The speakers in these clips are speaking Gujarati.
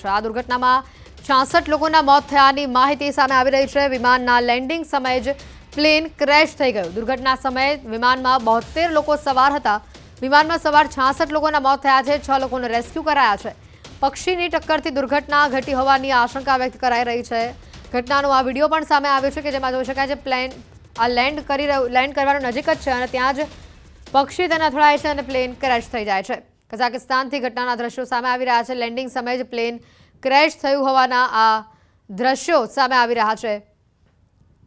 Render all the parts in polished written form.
છે। આ દુર્ઘટનામાં 66 લોકોના મોત થયાની માહિતી સામે આવી રહી છે। વિમાનના લેન્ડિંગ સમયે જ પ્લેન ક્રેશ થઈ ગયું। દુર્ઘટના સમયે વિમાનમાં 72 લોકો સવાર હતા। વિમાનમાં સવાર 66 લોકોના મોત થયા છે। 6 લોકોને રેસ્ક્યુ કરાયા છે। પક્ષીની ટક્કરથી દુર્ઘટના ઘટી હોવાની આશંકા વ્યક્ત કરાઈ રહી છે। ઘટનાનો આ વિડીયો પણ સામે આવ્યો છે કે જેમાં જોઈ શકાય છે પ્લેન લેન્ડ કરવાનો નજીક જ છે અને ત્યાં જ પક્ષી તેને અથડાય છે અને પ્લેન ક્રેશ થઈ જાય છે। કઝાકિસ્તાનથી ઘટનાના દ્રશ્યો સામે આવી રહ્યા છે। લેન્ડિંગ સમયે જ પ્લેન ક્રેશ થયું હોવાના આ દ્રશ્યો સામે આવી રહ્યા છે।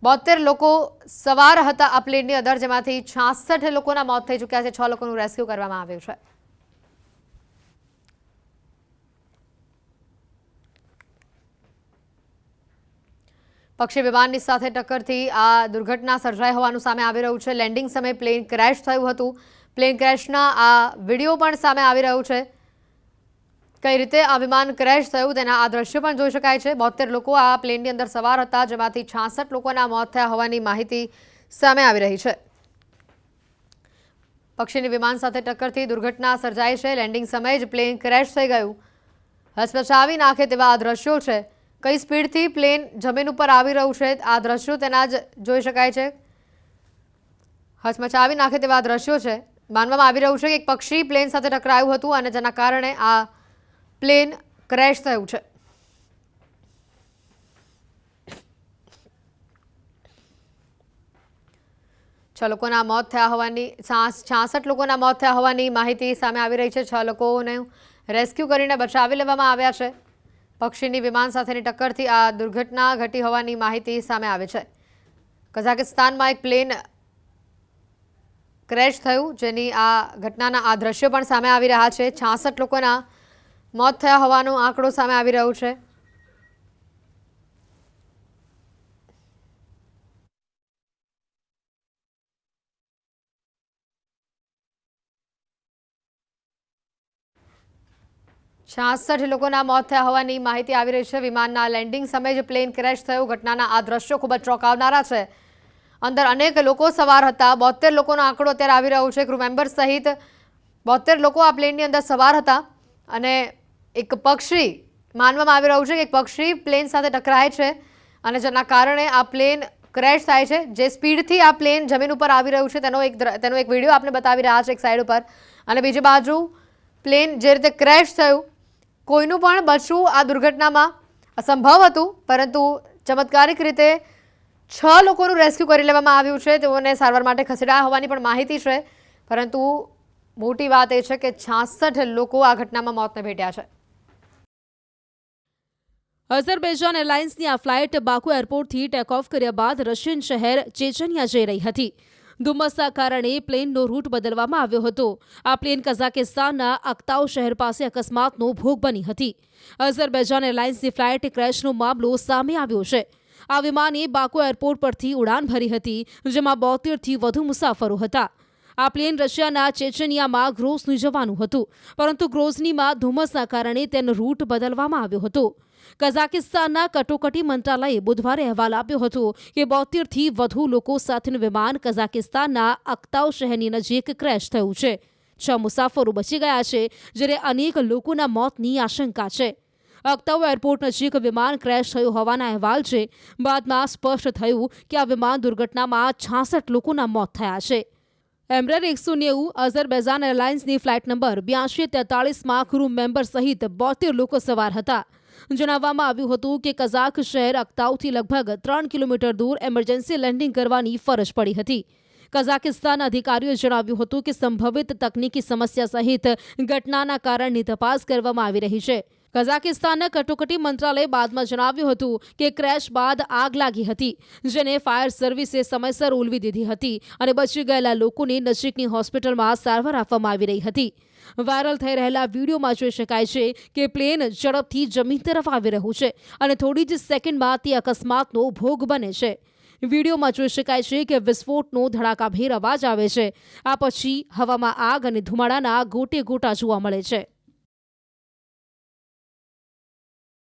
72 લોકો સવાર હતા આ પ્લેનની અંદર, જેમાંથી 66 લોકોના મોત થઈ ચૂક્યા છે। 6 લોકોનું રેસ્ક્યુ કરવામાં આવ્યું છે। પક્ષી વિમાનની સાથે ટક્કરથી આ દુર્ઘટના સર્જાઈ હોવાનું સામે આવી રહ્યું છે। લેન્ડિંગ સમયે પ્લેન ક્રેશ થયું હતું। પ્લેન ક્રેશના આ વિડીયો પણ સામે આવી રહ્યું છે। કઈ રીતે આ વિમાન ક્રેશ થયું તેના આ દ્રશ્યો પણ જોઈ શકાય છે। 72 લોકો આ પ્લેનની અંદર સવાર હતા, જેમાંથી 66 લોકોના મોત થયા હોવાની માહિતી સામે આવી રહી છે। પક્ષીની વિમાન સાથે ટક્કરથી દુર્ઘટના સર્જાઈ છે। લેન્ડિંગ સમયે જ પ્લેન ક્રેશ થઈ ગયું। હચમચાવી નાખે તેવા આ દ્રશ્યો છે। કઈ સ્પીડથી પ્લેન જમીન ઉપર આવી રહ્યું છે આ દ્રશ્યો તેના જ જોઈ શકાય છે। હચમચાવી નાખે તેવા દ્રશ્યો છે। માનવામાં આવી રહ્યું છે કે એક પક્ષી પ્લેન સાથે ટકરાયું હતું અને જેના કારણે આ પ્લેન ક્રેશ થયું છે। છ લોકોના મોત થયા હોવાની 66 લોકોના મોત થયા હોવાની માહિતી સામે આવી રહી છે। 6 લોકોને રેસ્ક્યુ કરીને બચાવી લેવામાં આવ્યા છે। પક્ષીની વિમાન સાથેની ટક્કરથી આ દુર્ઘટના ઘટી હોવાની માહિતી સામે આવી છે। કઝાકિસ્તાનમાં એક પ્લેન ક્રેશ થયું, જેની આ ઘટનાના આ દ્રશ્યો પણ સામે આવી રહ્યા છે। 66 લોકોના મોત થયા હોવાનો આંકડો સામે આવી રહ્યો છે। છાસઠ લોકોના મોત થયા હોવાની માહિતી આવી રહી છે। વિમાનના લેન્ડિંગ સમયે જ પ્લેન ક્રેશ થયું। ઘટનાના આ દ્રશ્યો ખૂબ જ ચોંકાવનારા છે। અંદર અનેક લોકો સવાર હતા। 72 લોકોનો આંકડો અત્યારે આવી રહ્યો છે। ક્રૂ મેમ્બર સહિત 72 લોકો આ પ્લેનની અંદર સવાર હતા અને એક પક્ષી માનવામાં આવી રહ્યું છે કે એક પક્ષી પ્લેન સાથે ટકરાય છે અને જેના કારણે આ પ્લેન ક્રેશ થાય છે। જે સ્પીડથી આ પ્લેન જમીન ઉપર આવી રહ્યું છે તેનો એક વિડીયો આપણે બતાવી રહ્યા છે એક સાઈડ ઉપર, અને બીજી બાજુ પ્લેન જે રીતે ક્રેશ થયું, કોઈનું પણ બચવું આ દુર્ઘટનામાં અસંભવ હતું, પરંતુ ચમત્કારિક રીતે 6 લોકોનું રેસ્ક્યુ કરી લેવામાં આવ્યું છે। તેઓને સારવાર માટે ખસેડાયા હોવાની પણ માહિતી છે, પરંતુ મોટી વાત એ છે કે 66 લોકો આ ઘટનામાં મોતને ભેટ્યા છે। અઝરબૈજાન એરલાઇન્સની આ ફ્લાઇટ બાકુ એરપોર્ટથી ટેક ઓફ કર્યા બાદ રશિયન શહેર ચેચનિયા જઈ રહી હતી। ધુમ્મસના કારણે પ્લેનનો રૂટ બદલવામાં આવ્યો હતો। આ પ્લેન કઝાકિસ્તાનના અક્તાઉ શહેર પાસે અકસ્માતનો ભોગ બની હતી। અઝરબૈજાન એરલાઇન્સની ફ્લાઇટ ક્રેશનો મામલો સામે આવ્યો છે। આ વિમાને બાકુ એરપોર્ટ પરથી ઉડાન ભરી હતી, જેમાં 72થી વધુ મુસાફરો હતા। આ પ્લેન રશિયાના ચેચનિયામાં ગ્રોઝની જવાનું હતું, પરંતુ ગ્રોઝનીમાં ધુમ્મસના કારણે તેનો રૂટ બદલવામાં આવ્યો હતો। કઝાકિસ્તાનના કટોકટી મંત્રાલયે બુધવારે અહેવાલ આપ્યો હતો કે 72થી વધુ લોકો સાથેનું વિમાન કઝાકિસ્તાનના અક્તાઉ શહેરની નજીક ક્રેશ થયું છે। 6 મુસાફરો બચી ગયા છે, જ્યારે અનેક લોકોના મોતની આશંકા છે। અક્તાઉ એરપોર્ટ નજીક વિમાન ક્રેશ થયું હોવાના અહેવાલ છે। બાદમાં સ્પષ્ટ થયું કે આ વિમાન દુર્ઘટનામાં 66 લોકોના મોત થયા છે। એમ્બ્રેર 190 અઝરબૈજાન એરલાઇન્સની ફ્લાઇટ નંબર 8243માં ક્રૂ મેમ્બર સહિત 72 લોકો સવાર હતા। જણાવવામાં આવ્યું હતું કે કઝાક શહેર અક્તાઉથી લગભગ 3 કિલોમીટર દૂર એમરજન્સી લેન્ડિંગ કરવાની ફરજ પડી હતી। કઝાકિસ્તાન અધિકારીઓએ જણાવ્યું હતું કે સંભવિત તકનીકી સમસ્યા સહિત ઘટનાના કારણની તપાસ કરવામાં આવી રહી છે। કઝાકિસ્તાનના કટોકટી મંત્રાલયે બાદમાં જણાવ્યું હતું કે ક્રેશ બાદ આગ લાગી હતી, જેને ફાયર સર્વિસે સમયસર ઓલવી દીધી હતી અને બચી ગયેલા લોકોને નજીકની હોસ્પિટલમાં સારવાર આપવામાં આવી રહી હતી। વાયરલ થઈ રહેલા વિડીયોમાં જોઈ શકાય છે કે પ્લેન ઝડપથી જમીન તરફ આવી રહ્યું છે અને થોડી જ સેકન્ડમાં તે અકસ્માતનો ભોગ બને છે। વિડીયોમાં જોઈ શકાય છે કે વિસ્ફોટનો ધડાકાભેર અવાજ આવે છે। આ પછી હવામાં આગ અને ધુમાડાના ગોટે ગોટા જોવા મળે છે।